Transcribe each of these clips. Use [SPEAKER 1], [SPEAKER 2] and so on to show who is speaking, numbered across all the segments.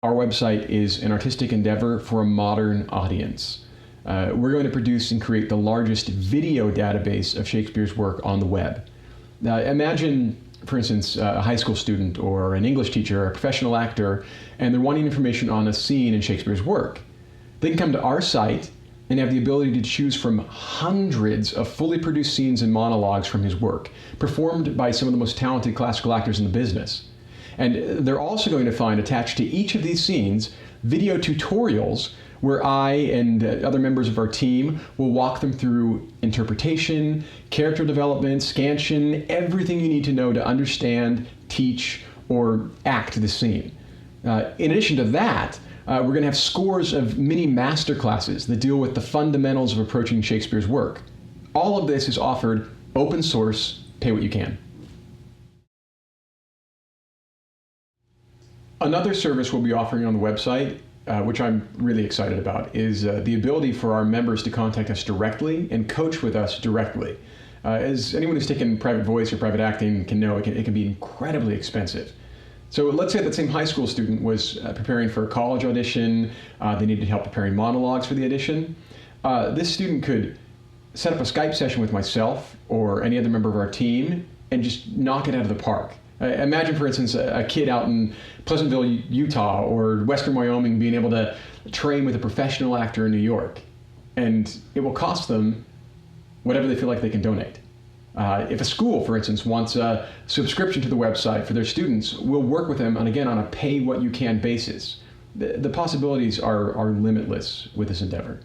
[SPEAKER 1] Our website is an artistic endeavor for a modern audience. We're going to produce and create the largest video database of Shakespeare's work on the web. Imagine, for instance, a high school student or an English teacher or a professional actor, and they're wanting information on a scene in Shakespeare's work. They can come to our site and have the ability to choose from hundreds of fully produced scenes and monologues from his work, performed by some of the most talented classical actors in the business. And they're also going to find attached to each of these scenes video tutorials where I and other members of our team will walk them through interpretation, character development, scansion, everything you need to know to understand, teach, or act the scene. In addition to that, we're going to have scores of mini masterclasses that deal with the fundamentals of approaching Shakespeare's work. All of this is offered open source, pay what you can. Another service we'll be offering on the website, which I'm really excited about, is the ability for our members to contact us directly and coach with us directly. As anyone who's taken private voice or private acting can know, it can be incredibly expensive. So let's say that same high school student was preparing for a college audition. They needed help preparing monologues for the audition. This student could set up a Skype session with myself or any other member of our team and just knock it out of the park. Imagine, for instance, a kid out in Pleasantville, Utah, or Western Wyoming being able to train with a professional actor in New York. And it will cost them whatever they feel like they can donate. If a school, for instance, wants a subscription to the website for their students, we'll work with them, on a pay-what-you-can basis. The possibilities are limitless with this endeavor.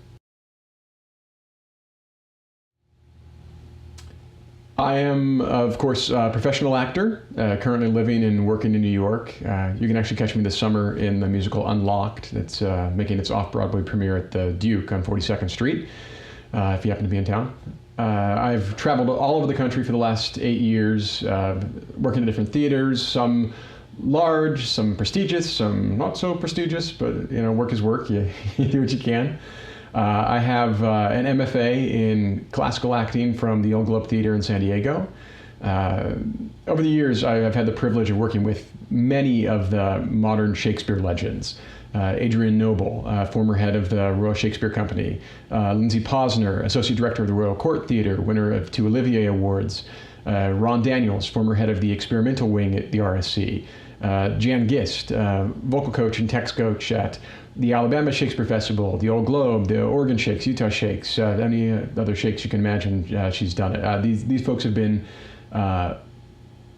[SPEAKER 1] I am, of course, a professional actor, currently living and working in New York. You can actually catch me this summer in the musical Unlocked. It's making its off-Broadway premiere at the Duke on 42nd Street, if you happen to be in town. I've traveled all over the country for the last 8 years, working in different theaters, some large, some prestigious, some not so prestigious, but work is work. You do what you can. I have an MFA in classical acting from the Old Globe Theater in San Diego. Over the years, I've had the privilege of working with many of the modern Shakespeare legends. Adrian Noble, former head of the Royal Shakespeare Company. Lindsay Posner, Associate Director of the Royal Court Theater, winner of 2 Olivier Awards. Ron Daniels, former head of the Experimental Wing at the RSC. Jan Gist, vocal coach and text coach at the Alabama Shakespeare Festival, the Old Globe, the Oregon Shakes, Utah Shakes, any other shakes you can imagine, she's done it. These folks have been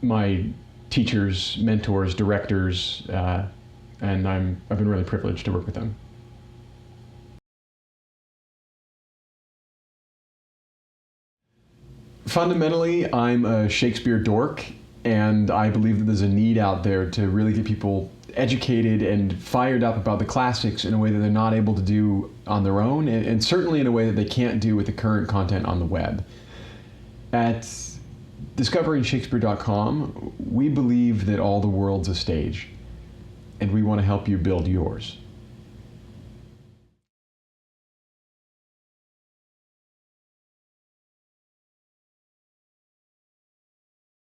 [SPEAKER 1] my teachers, mentors, directors, and I've been really privileged to work with them. Fundamentally, I'm a Shakespeare dork, and I believe that there's a need out there to really get people educated and fired up about the classics in a way that they're not able to do on their own, and certainly in a way that they can't do with the current content on the web. At discoveringshakespeare.com, we believe that all the world's a stage, and we want to help you build yours.